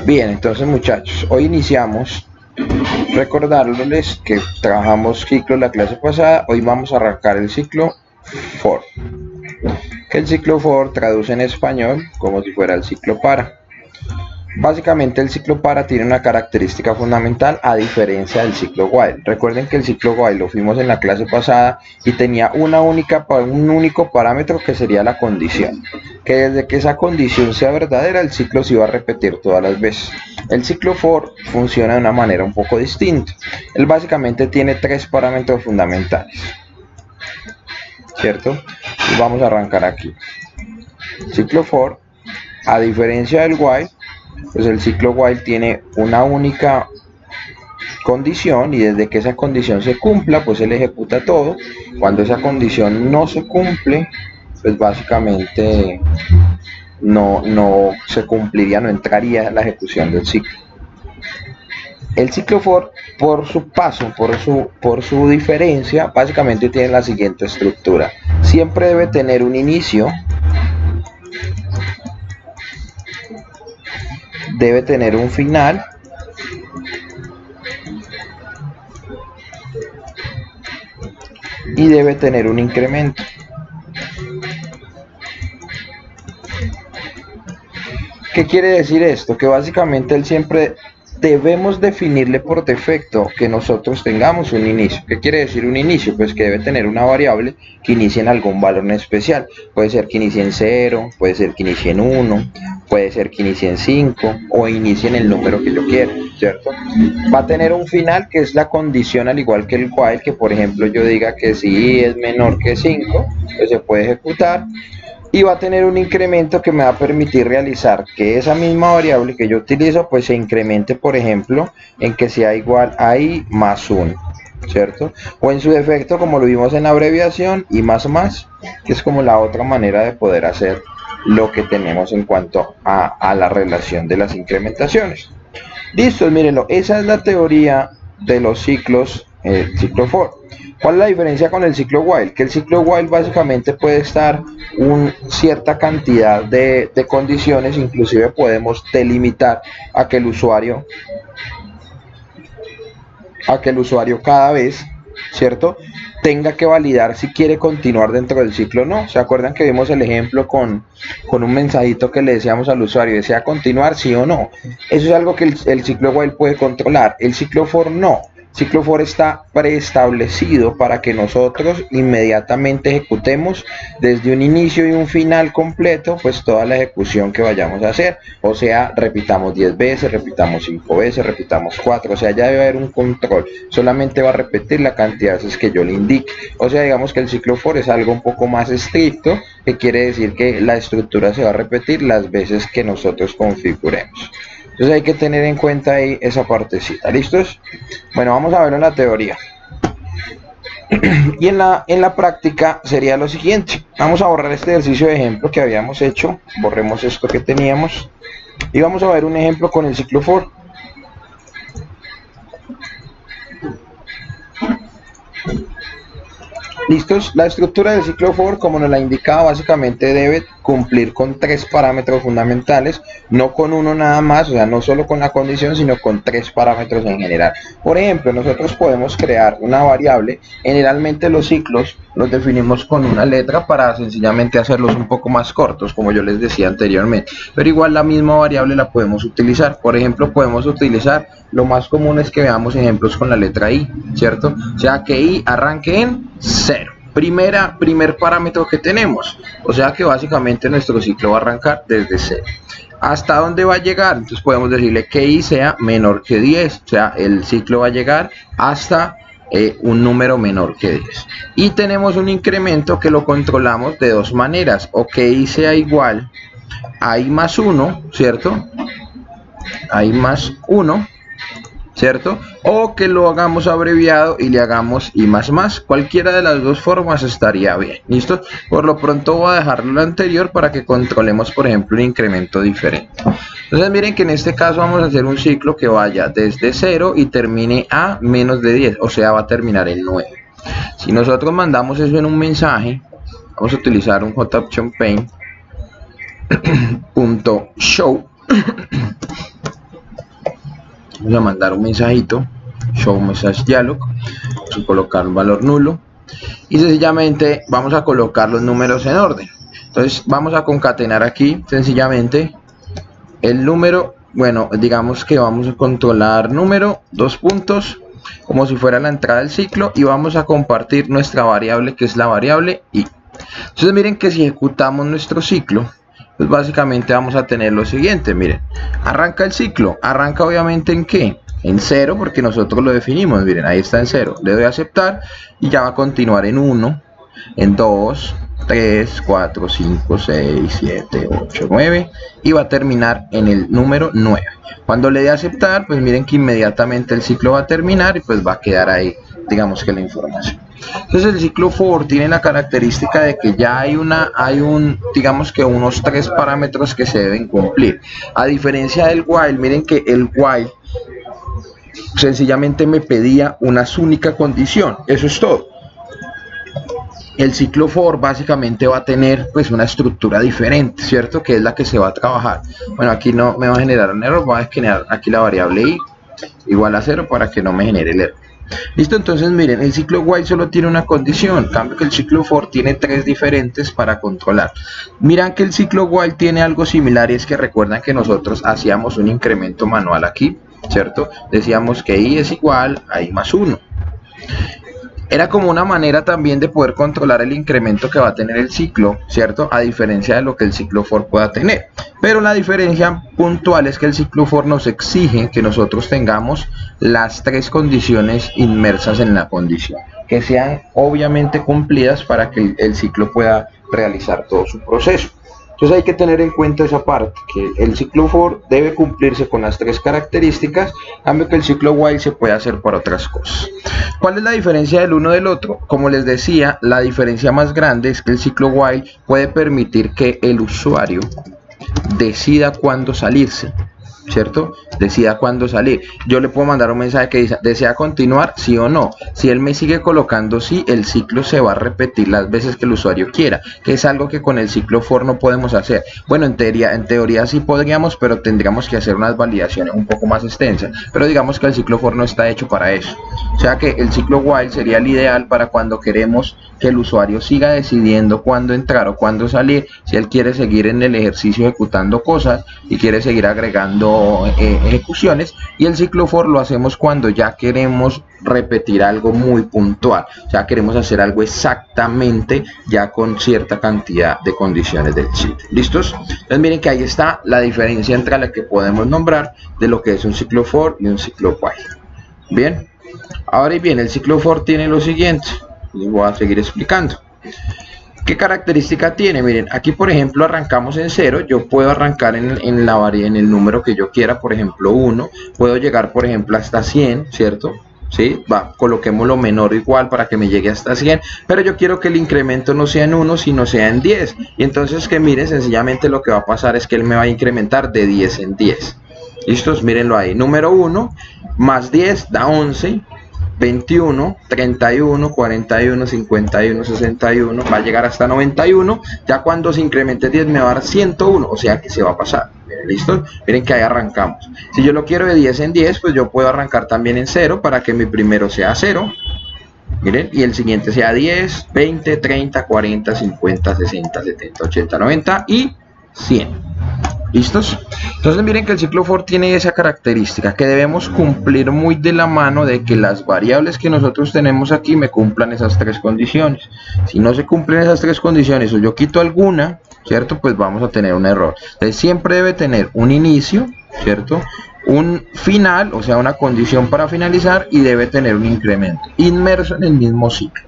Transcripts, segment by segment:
Bien, entonces muchachos, hoy iniciamos, recordarles que trabajamos ciclo la clase pasada. Hoy vamos a arrancar el ciclo for, que el ciclo for traduce en español como si fuera el ciclo para. Básicamente el ciclo para tiene una característica fundamental a diferencia del ciclo while. Recuerden que el ciclo while lo fuimos en la clase pasada y tenía un único parámetro que sería la condición, que desde que esa condición sea verdadera el ciclo se iba a repetir todas las veces. El ciclo for funciona de una manera un poco distinta. Él básicamente tiene tres parámetros fundamentales, ¿cierto? Y vamos a arrancar aquí. Ciclo for, a diferencia del while, pues el ciclo while tiene una única condición y desde que esa condición se cumpla pues él ejecuta todo. Cuando esa condición no se cumple, pues básicamente no se cumpliría, no entraría la ejecución del ciclo. El ciclo for, por su paso, por su diferencia, básicamente tiene la siguiente estructura. Siempre debe tener un inicio, debe tener un final y debe tener un incremento. ¿Qué quiere decir esto? Que básicamente él siempre debemos definirle por defecto que nosotros tengamos un inicio. ¿Qué quiere decir un inicio? Pues que debe tener una variable que inicie en algún valor en especial. Puede ser que inicie en 0, puede ser que inicie en 1, puede ser que inicie en 5 o inicie en el número que yo quiera, ¿cierto? Va a tener un final que es la condición, al igual que el while, que por ejemplo yo diga que si i es menor que 5, pues se puede ejecutar. Y va a tener un incremento que me va a permitir realizar que esa misma variable que yo utilizo pues se incremente, por ejemplo, en que sea igual a i más 1, ¿cierto? O en su defecto, como lo vimos en la abreviación, i más, que es como la otra manera de poder hacer lo que tenemos en cuanto a la relación de las incrementaciones. Listo, mírenlo, esa es la teoría de los ciclos, ciclo for. ¿Cuál es la diferencia con el ciclo while? Que el ciclo while básicamente puede estar cierta cantidad de condiciones, inclusive podemos delimitar a que el usuario cada vez, ¿cierto?, tenga que validar si quiere continuar dentro del ciclo o no. ¿Se acuerdan que vimos el ejemplo con un mensajito que le decíamos al usuario, desea continuar sí o no? Eso es algo que el ciclo while puede controlar, el ciclo for no. Ciclo for está preestablecido para que nosotros inmediatamente ejecutemos desde un inicio y un final completo pues toda la ejecución que vayamos a hacer, o sea, repitamos 10 veces, repitamos 5 veces, repitamos 4, o sea, ya debe haber un control, solamente va a repetir la cantidad de veces que yo le indique. O sea, digamos que el ciclo for es algo un poco más estricto, que quiere decir que la estructura se va a repetir las veces que nosotros configuremos. Entonces hay que tener en cuenta ahí esa partecita. ¿Listos? Bueno, vamos a verlo en la teoría. Y en la práctica sería lo siguiente. Vamos a borrar este ejercicio de ejemplo que habíamos hecho. Borremos esto que teníamos. Y vamos a ver un ejemplo con el ciclo for. ¿Listos? La estructura del ciclo for, como nos la indicaba, básicamente debe cumplir con tres parámetros fundamentales, no con uno nada más, o sea, no solo con la condición, sino con tres parámetros en general. Por ejemplo, nosotros podemos crear una variable, generalmente los ciclos los definimos con una letra para sencillamente hacerlos un poco más cortos, como yo les decía anteriormente, pero igual la misma variable la podemos utilizar. Por ejemplo, podemos utilizar, lo más común es que veamos ejemplos con la letra i, ¿cierto? O sea, que i arranque en 0. Primer parámetro que tenemos, o sea que básicamente nuestro ciclo va a arrancar desde 0. ¿Hasta dónde va a llegar? Entonces podemos decirle que i sea menor que 10, o sea, el ciclo va a llegar hasta un número menor que 10. Y tenemos un incremento que lo controlamos de dos maneras, o que i sea igual a i más 1, ¿cierto? A i más 1, ¿cierto? O que lo hagamos abreviado y le hagamos i más, cualquiera de las dos formas estaría bien. ¿Listo? Por lo pronto voy a dejarlo lo anterior para que controlemos, por ejemplo, un incremento diferente. Entonces miren que en este caso vamos a hacer un ciclo que vaya desde 0 y termine a menos de 10, o sea, va a terminar en 9. Si nosotros mandamos eso en un mensaje, vamos a utilizar un JOptionPaint .show Vamos a mandar un mensajito, show message dialog, vamos a colocar un valor nulo y sencillamente vamos a colocar los números en orden. Entonces vamos a concatenar aquí sencillamente el número, bueno, digamos que vamos a controlar número, dos puntos, como si fuera la entrada del ciclo, y vamos a compartir nuestra variable, que es la variable i. Entonces miren que si ejecutamos nuestro ciclo, pues básicamente vamos a tener lo siguiente. Miren, arranca el ciclo, arranca obviamente en ¿qué? En 0, porque nosotros lo definimos. Miren, ahí está en 0, le doy a aceptar y ya va a continuar en 1, en 2, 3, 4, 5, 6, 7, 8, 9 y va a terminar en el número 9. Cuando le dé a aceptar, pues miren que inmediatamente el ciclo va a terminar y pues va a quedar ahí, digamos que la información. Entonces el ciclo for tiene la característica de que ya digamos que unos 3 parámetros que se deben cumplir. A diferencia del while, miren que el while sencillamente me pedía una única condición, eso es todo. El ciclo for básicamente va a tener pues una estructura diferente, ¿cierto? Que es la que se va a trabajar. Bueno, aquí no me va a generar un error, voy a generar aquí la variable i igual a 0 para que no me genere el error. Listo, entonces miren, el ciclo while solo tiene una condición, en cambio que el ciclo for tiene 3 diferentes para controlar. Miran que el ciclo while tiene algo similar y es que recuerdan que nosotros hacíamos un incremento manual aquí, ¿cierto? Decíamos que i es igual a i más 1. Era como una manera también de poder controlar el incremento que va a tener el ciclo, ¿cierto? A diferencia de lo que el ciclo for pueda tener. Pero la diferencia puntual es que el ciclo for nos exige que nosotros tengamos las 3 condiciones inmersas en la condición, que sean obviamente cumplidas para que el ciclo pueda realizar todo su proceso. Entonces hay que tener en cuenta esa parte, que el ciclo for debe cumplirse con las 3 características, en cambio que el ciclo while se puede hacer por otras cosas. ¿Cuál es la diferencia del uno del otro? Como les decía, la diferencia más grande es que el ciclo while puede permitir que el usuario decida cuándo salirse, ¿cierto? Decida cuándo salir. Yo le puedo mandar un mensaje que dice, ¿desea continuar? Sí o no. Si él me sigue colocando sí, el ciclo se va a repetir las veces que el usuario quiera, que es algo que con el ciclo for no podemos hacer. Bueno, en teoría sí podríamos, pero tendríamos que hacer unas validaciones un poco más extensas. Pero digamos que el ciclo for no está hecho para eso. O sea que el ciclo while sería el ideal para cuando queremos que el usuario siga decidiendo cuándo entrar o cuándo salir, si él quiere seguir en el ejercicio ejecutando cosas y quiere seguir agregando ejecuciones, y el ciclo for lo hacemos cuando ya queremos repetir algo muy puntual, o sea queremos hacer algo exactamente ya con cierta cantidad de condiciones del ciclo. ¿Listos? Entonces miren que ahí está la diferencia entre la que podemos nombrar de lo que es un ciclo for y un ciclo while. Bien, ahora bien, el ciclo for tiene lo siguiente, les voy a seguir explicando. ¿Qué característica tiene? Miren, aquí por ejemplo arrancamos en 0, yo puedo arrancar en el número que yo quiera, por ejemplo 1, puedo llegar por ejemplo hasta 100, ¿cierto? ¿Sí? Coloquemos lo menor o igual para que me llegue hasta 100, pero yo quiero que el incremento no sea en 1, sino sea en 10, y entonces que miren, sencillamente lo que va a pasar es que él me va a incrementar de 10 en 10. ¿Listos? Mírenlo ahí, número 1 más 10 da 11, 21, 31, 41, 51, 61, va a llegar hasta 91, ya cuando se incremente 10 me va a dar 101, o sea que se va a pasar. ¿Listo? Miren que ahí arrancamos. Si yo lo quiero de 10 en 10, pues yo puedo arrancar también en 0 para que mi primero sea 0. Miren, y el siguiente sea 10, 20, 30, 40, 50, 60, 70, 80, 90 y 100. ¿Listos? Entonces miren que el ciclo for tiene esa característica, que debemos cumplir muy de la mano de que las variables que nosotros tenemos aquí me cumplan esas 3 condiciones. Si no se cumplen esas 3 condiciones o yo quito alguna, ¿cierto? Pues vamos a tener un error. Entonces siempre debe tener un inicio, ¿cierto? Un final, o sea una condición para finalizar, y debe tener un incremento inmerso en el mismo ciclo.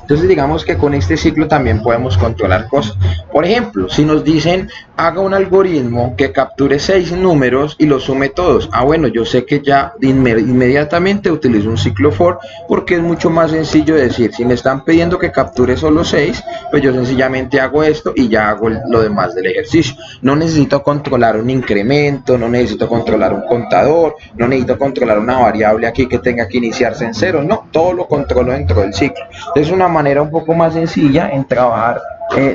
Entonces digamos que con este ciclo también podemos controlar cosas. Por ejemplo, si nos dicen haga un algoritmo que capture 6 números y los sume todos. Ah, bueno, yo sé que ya inmediatamente utilizo un ciclo for, porque es mucho más sencillo decir, si me están pidiendo que capture solo 6, pues yo sencillamente hago esto y ya hago lo demás del ejercicio. No necesito controlar un incremento, no necesito controlar un contador, no necesito controlar una variable aquí que tenga que iniciarse en 0, no, todo lo controlo dentro del ciclo. Es una manera un poco más sencilla en trabajar,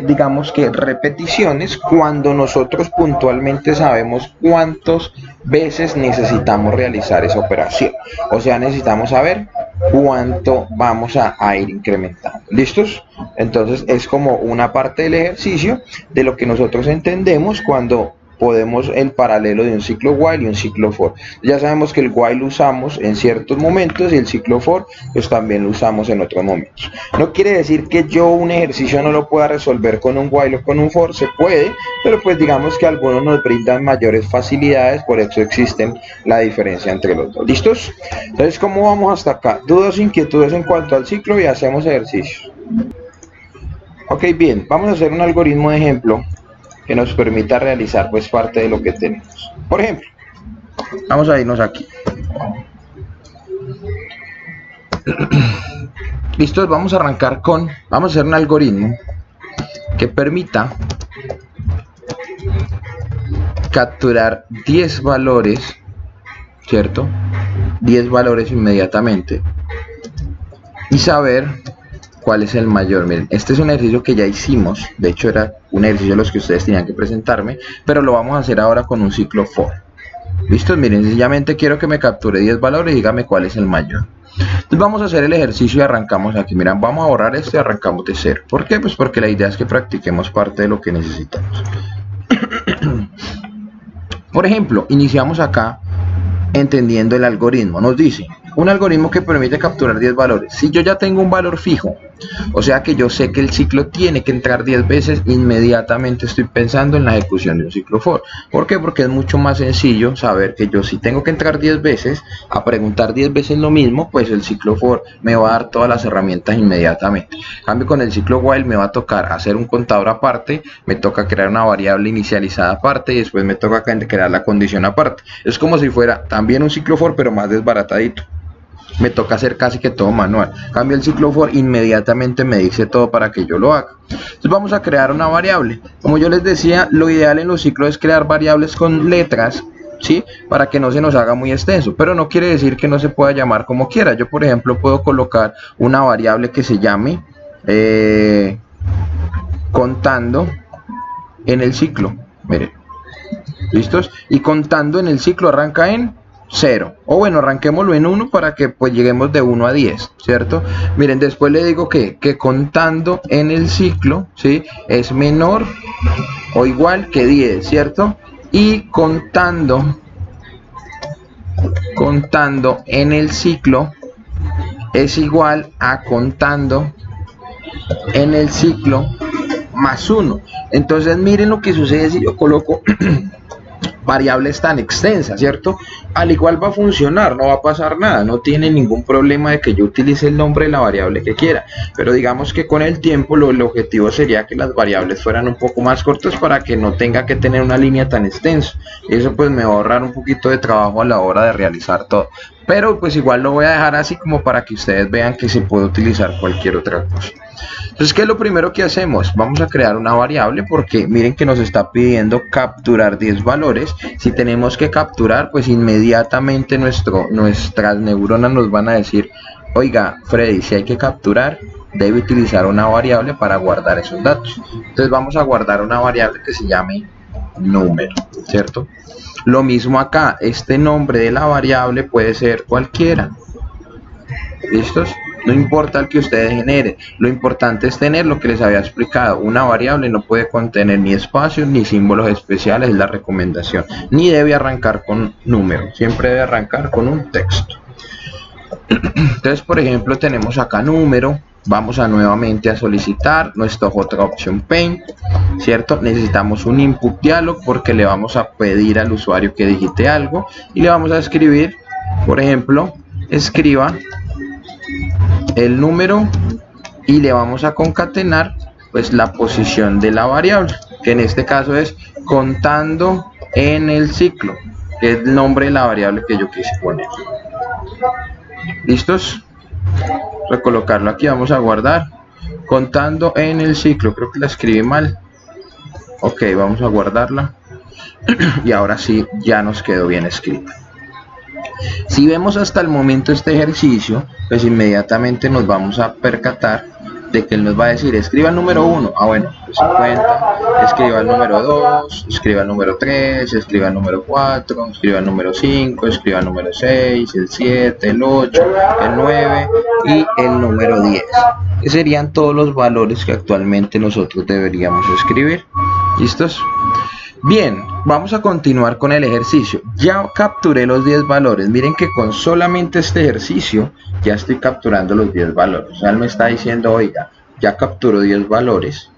digamos que repeticiones, cuando nosotros puntualmente sabemos cuántas veces necesitamos realizar esa operación. O sea, necesitamos saber cuánto vamos a ir incrementando. ¿Listos? Entonces es como una parte del ejercicio de lo que nosotros entendemos cuando podemos el paralelo de un ciclo while y un ciclo for. Ya sabemos que el while lo usamos en ciertos momentos y el ciclo for pues también lo usamos en otros momentos. No quiere decir que yo un ejercicio no lo pueda resolver con un while o con un for, se puede, pero pues digamos que algunos nos brindan mayores facilidades, por eso existen la diferencia entre los dos. ¿Listos? Entonces, ¿cómo vamos hasta acá? ¿Dudas, inquietudes en cuanto al ciclo? Y hacemos ejercicios. Ok, bien, vamos a hacer un algoritmo de ejemplo que nos permita realizar pues parte de lo que tenemos. Por ejemplo, vamos a irnos aquí. Listos, vamos a arrancar vamos a hacer un algoritmo que permita capturar 10 valores, ¿cierto? 10 valores inmediatamente y saber cuál es el mayor. Miren, este es un ejercicio que ya hicimos, de hecho era un ejercicio de los que ustedes tenían que presentarme, pero lo vamos a hacer ahora con un ciclo for. ¿Listos? Miren, sencillamente quiero que me capture 10 valores y dígame cuál es el mayor. Entonces vamos a hacer el ejercicio y arrancamos aquí. Miren, vamos a borrar esto y arrancamos de cero. ¿Por qué? Pues porque la idea es que practiquemos parte de lo que necesitamos. Por ejemplo, iniciamos acá entendiendo el algoritmo. Nos dice, un algoritmo que permite capturar 10 valores. Si yo ya tengo un valor fijo, o sea que yo sé que el ciclo tiene que entrar 10 veces, inmediatamente estoy pensando en la ejecución de un ciclo for. ¿Por qué? Porque es mucho más sencillo saber que yo si tengo que entrar 10 veces, a preguntar 10 veces lo mismo, pues el ciclo for me va a dar todas las herramientas inmediatamente. En cambio, con el ciclo while me va a tocar hacer un contador aparte, me toca crear una variable inicializada aparte y después me toca crear la condición aparte. Es como si fuera también un ciclo for, pero más desbaratadito. Me toca hacer casi que todo manual. Cambio el ciclo for, inmediatamente me dice todo para que yo lo haga. Entonces vamos a crear una variable. Como yo les decía, lo ideal en los ciclos es crear variables con letras, ¿sí? Para que no se nos haga muy extenso, pero no quiere decir que no se pueda llamar como quiera. Yo, por ejemplo, puedo colocar una variable que se llame contando en el ciclo. Miren, ¿listos? Y contando en el ciclo arranca en 0, o bueno, arranquémoslo en 1 para que pues lleguemos de 1 a 10, ¿cierto? Miren, después le digo que contando en el ciclo, ¿sí? Es menor o igual que 10, ¿cierto? Y contando en el ciclo es igual a contando en el ciclo más 1. Entonces miren lo que sucede si yo coloco variables tan extensas, ¿cierto? Al igual va a funcionar, no va a pasar nada, no tiene ningún problema de que yo utilice el nombre de la variable que quiera, pero digamos que con el tiempo el objetivo sería que las variables fueran un poco más cortas para que no tenga que tener una línea tan extensa. Eso pues me va a ahorrar un poquito de trabajo a la hora de realizar todo, pero pues igual lo voy a dejar así como para que ustedes vean que se puede utilizar cualquier otra cosa. Entonces, ¿qué es lo primero que hacemos? Vamos a crear una variable porque miren que nos está pidiendo capturar 10 valores. Si tenemos que capturar, pues inmediatamente nuestras neuronas nos van a decir, oiga, Freddy, si hay que capturar, debe utilizar una variable para guardar esos datos. Entonces vamos a guardar una variable que se llame número, ¿cierto? Lo mismo acá, este nombre de la variable puede ser cualquiera. ¿Listos? No importa el que ustedes generen, lo importante es tener lo que les había explicado. Una variable no puede contener ni espacios ni símbolos especiales, es la recomendación, ni debe arrancar con número, siempre debe arrancar con un texto. Entonces, por ejemplo, tenemos acá número, vamos a nuevamente a solicitar nuestro otra opción paint, ¿cierto? Necesitamos un input dialog porque le vamos a pedir al usuario que digite algo y le vamos a escribir, por ejemplo, escriba el número y le vamos a concatenar pues la posición de la variable, que en este caso es contando en el ciclo, que es el nombre de la variable que yo quise poner. ¿Listos? Voy a colocarlo aquí, vamos a guardar contando en el ciclo, creo que la escribí mal. Ok, vamos a guardarla y ahora sí ya nos quedó bien escrita. Si vemos hasta el momento este ejercicio, pues inmediatamente nos vamos a percatar de que él nos va a decir, escriba el número 1, bueno, pues 50, escriba el número 2, escriba el número 3, escriba el número 4, escriba el número 5, escriba el número 6, el 7, el 8, el 9 y el número 10, que serían todos los valores que actualmente nosotros deberíamos escribir. ¿Listos? Bien, vamos a continuar con el ejercicio. Ya capturé los 10 valores. Miren que con solamente este ejercicio ya estoy capturando los 10 valores. O sea, él me está diciendo, oiga, ya capturó 10 valores.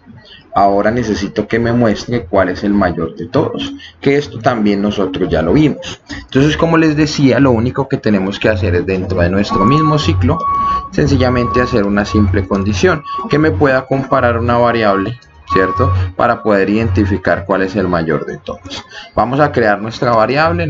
Ahora necesito que me muestre cuál es el mayor de todos. Que esto también nosotros ya lo vimos. Entonces, como les decía, lo único que tenemos que hacer es dentro de nuestro mismo ciclo, sencillamente hacer una simple condición que me pueda comparar una variable, ¿cierto? Para poder identificar cuál es el mayor de todos. Vamos a crear nuestra variable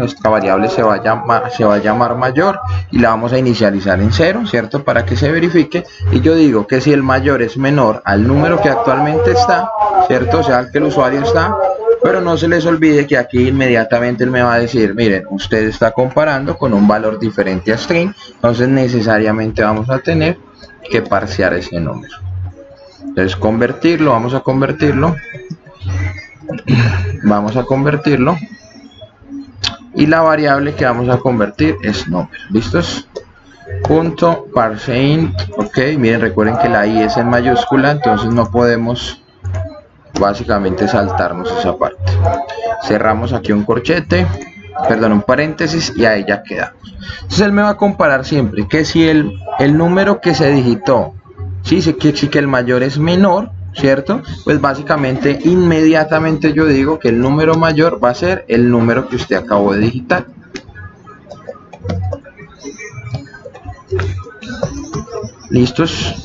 se va a llamar mayor y la vamos a inicializar en 0, ¿cierto? Para que se verifique, y yo digo que si el mayor es menor al número que actualmente está, ¿cierto? O sea, el que el usuario está, pero no se les olvide que aquí inmediatamente él me va a decir, miren, usted está comparando con un valor diferente a string, entonces necesariamente vamos a tener que parsear ese número. Entonces vamos a convertirlo y la variable que vamos a convertir es número. ¿Listos? Punto parseInt. Ok, miren, recuerden que la i es en mayúscula, entonces no podemos básicamente saltarnos esa parte. Cerramos aquí un corchete, perdón, un paréntesis, y ahí ya quedamos. Entonces él me va a comparar siempre que si el número que se digitó, sí que el mayor es menor, ¿cierto? Pues básicamente inmediatamente yo digo que el número mayor va a ser el número que usted acabó de digitar. ¿Listos?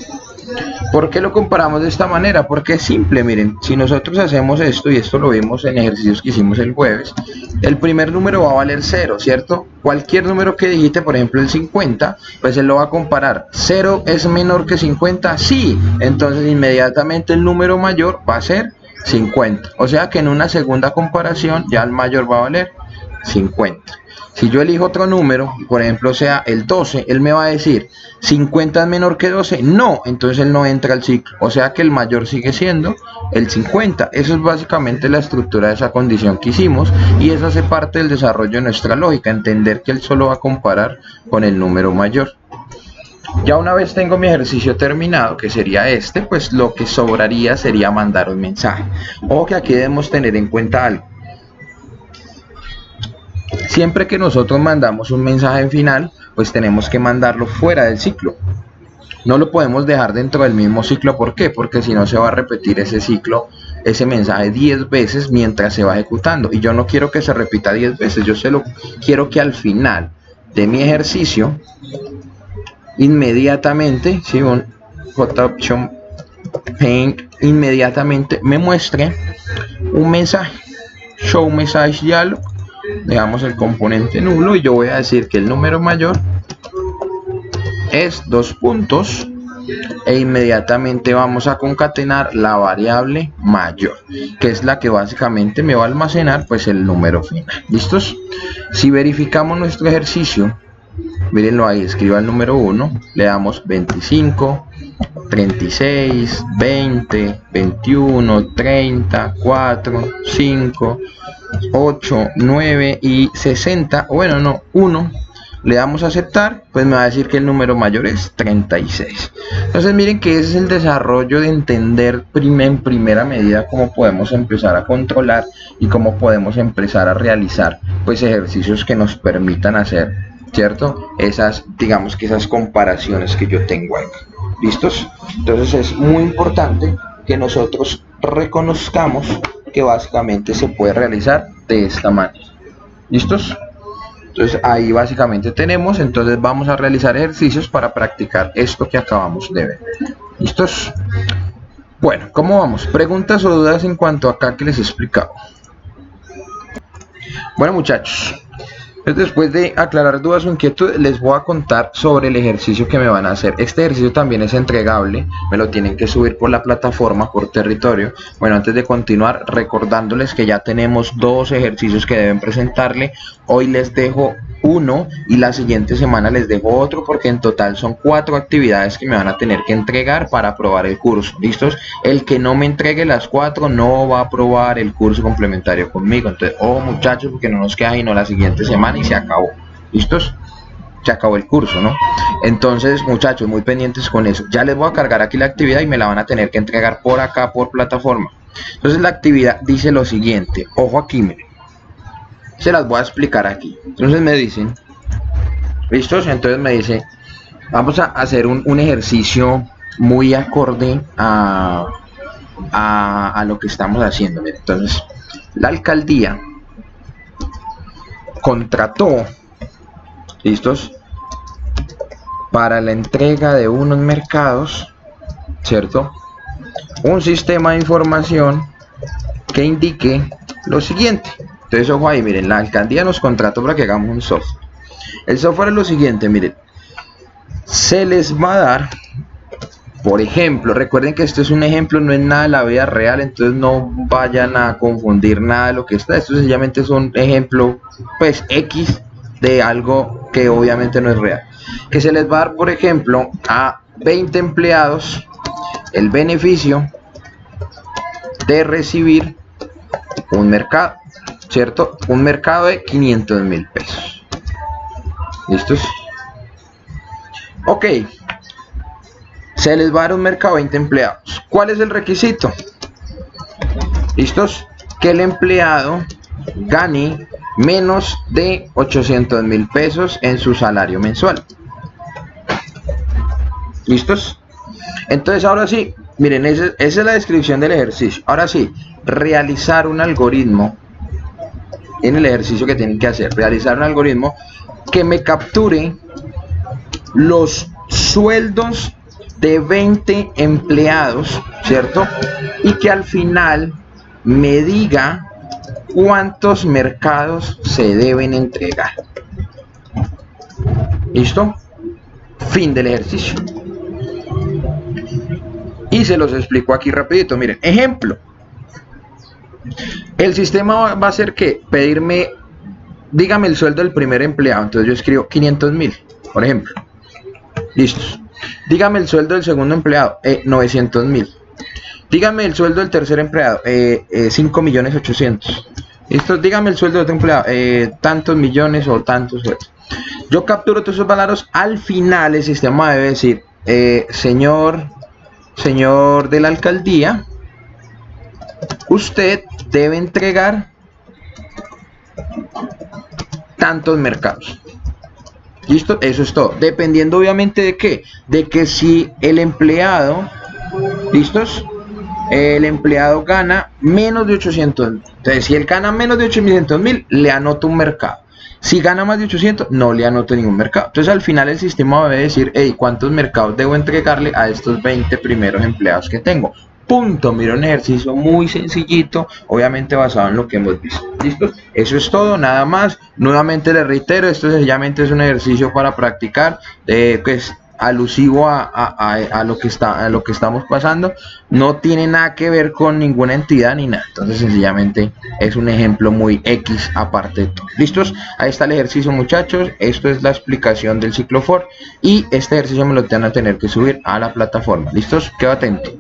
¿Por qué lo comparamos de esta manera? Porque es simple, miren, si nosotros hacemos esto, y esto lo vimos en ejercicios que hicimos el jueves, el primer número va a valer 0, ¿cierto? Cualquier número que digite, por ejemplo el 50, pues él lo va a comparar. ¿0 es menor que 50? Sí, entonces inmediatamente el número mayor va a ser 50. O sea que en una segunda comparación ya el mayor va a valer 50. Si yo elijo otro número, por ejemplo sea el 12, él me va a decir, ¿50 es menor que 12? No, entonces él no entra al ciclo. O sea que el mayor sigue siendo el 50. Eso es básicamente la estructura de esa condición que hicimos, y eso hace parte del desarrollo de nuestra lógica, entender que él solo va a comparar con el número mayor. Ya una vez tengo mi ejercicio terminado, que sería este, pues lo que sobraría sería mandar un mensaje. Ojo que aquí debemos tener en cuenta algo. Siempre que nosotros mandamos un mensaje final, pues tenemos que mandarlo fuera del ciclo. No lo podemos dejar dentro del mismo ciclo. ¿Por qué? Porque si no se va a repetir ese ciclo, ese mensaje 10 veces mientras se va ejecutando. Y yo no quiero que se repita 10 veces. Yo quiero que al final de mi ejercicio, inmediatamente, ¿sí? Un JOption Paint, inmediatamente me muestre un mensaje. Show Message Dialog. Dejamos el componente nulo y yo voy a decir que el número mayor es 2 puntos, e inmediatamente vamos a concatenar la variable mayor, que es la que básicamente me va a almacenar pues el número final. ¿Listos? Si verificamos nuestro ejercicio, mírenlo ahí, escriba el número 1, le damos 25, 36, 20, 21, 30, 4, 5, 8, 9 y 60, bueno no, 1, le damos a aceptar, pues me va a decir que el número mayor es 36. Entonces miren que ese es el desarrollo de entender en primera medida cómo podemos empezar a controlar y cómo podemos empezar a realizar pues ejercicios que nos permitan hacer, ¿cierto? Digamos que esas comparaciones que yo tengo ahí. ¿Listos? Entonces es muy importante que nosotros reconozcamos que básicamente se puede realizar de esta manera. ¿Listos? Entonces ahí básicamente tenemos, entonces vamos a realizar ejercicios para practicar esto que acabamos de ver. ¿Listos? Bueno, ¿cómo vamos? ¿Preguntas o dudas en cuanto a acá que les he explicado? Bueno muchachos, después de aclarar dudas o inquietudes, les voy a contar sobre el ejercicio que me van a hacer. Este ejercicio también es entregable, me lo tienen que subir por la plataforma, por territorio. Bueno, antes de continuar, recordándoles que ya tenemos 2 ejercicios que deben presentarle. Hoy les dejo uno y la siguiente semana les dejo otro, porque en total son 4 actividades que me van a tener que entregar para aprobar el curso. ¿Listos? El que no me entregue las 4 no va a aprobar el curso complementario conmigo. Entonces, ojo muchachos, porque no nos queda sino la siguiente semana y se acabó. ¿Listos? Se acabó el curso, ¿no? Entonces, muchachos, muy pendientes con eso. Ya les voy a cargar aquí la actividad y me la van a tener que entregar por acá, por plataforma. Entonces, la actividad dice lo siguiente. Ojo aquí, miren. Se las voy a explicar aquí. Entonces me dicen, ¿listos? Entonces me dice, vamos a hacer un ejercicio muy acorde a lo que estamos haciendo. Miren, entonces, la alcaldía contrató, ¿listos?, para la entrega de unos mercados, ¿cierto?, un sistema de información que indique lo siguiente. Entonces, ojo ahí, miren, la alcaldía nos contrató para que hagamos un software. El software es lo siguiente, miren, se les va a dar, por ejemplo, recuerden que esto es un ejemplo, no es nada de la vida real, entonces no vayan a confundir nada de lo que está. Esto sencillamente es un ejemplo, pues, X de algo que obviamente no es real. Que se les va a dar, por ejemplo, a 20 empleados el beneficio de recibir un mercado, ¿cierto? Un mercado de 500.000 pesos. ¿Listos? Ok. Se les va a dar un mercado de 20 empleados. ¿Cuál es el requisito? ¿Listos? Que el empleado gane menos de 800.000 pesos en su salario mensual. ¿Listos? Entonces, ahora sí, miren, esa es la descripción del ejercicio. Ahora sí, realizar un algoritmo en el ejercicio que tienen que hacer. Realizar un algoritmo que me capture los sueldos de 20 empleados, ¿cierto? Y que al final me diga cuántos mercados se deben entregar. ¿Listo? Fin del ejercicio. Y se los explico aquí rapidito. Miren, ejemplo. El sistema va a hacer que pedirme, dígame el sueldo del primer empleado. Entonces yo escribo 500.000, por ejemplo. Listos. Dígame el sueldo del segundo empleado, 900.000. Dígame el sueldo del tercer empleado, 5.800.000. Listo. Dígame el sueldo de otro empleado, tantos millones o tantos sueldos. Yo capturo todos esos valores. Al final el sistema debe decir, señor de la alcaldía, usted debe entregar tantos mercados. ¿Listo? Eso es todo. Dependiendo obviamente de qué. De que si el empleado, ¿listos?, el empleado gana menos de 800.000. Entonces, si él gana menos de 800.000, le anoto un mercado. Si gana más de 800, no le anoto ningún mercado. Entonces, al final el sistema debe decir, hey, ¿cuántos mercados debo entregarle a estos 20 primeros empleados que tengo? Punto. Mira, un ejercicio muy sencillito, obviamente basado en lo que hemos visto. ¿Listo? Eso es todo, nada más. Nuevamente les reitero, esto sencillamente es un ejercicio para practicar, que es alusivo a lo que estamos pasando. No tiene nada que ver con ninguna entidad ni nada. Entonces sencillamente es un ejemplo muy X aparte de todo. ¿Listos? Ahí está el ejercicio, muchachos. Esto es la explicación del ciclo for, y este ejercicio me lo van a tener que subir a la plataforma. ¿Listos? Quedo atento.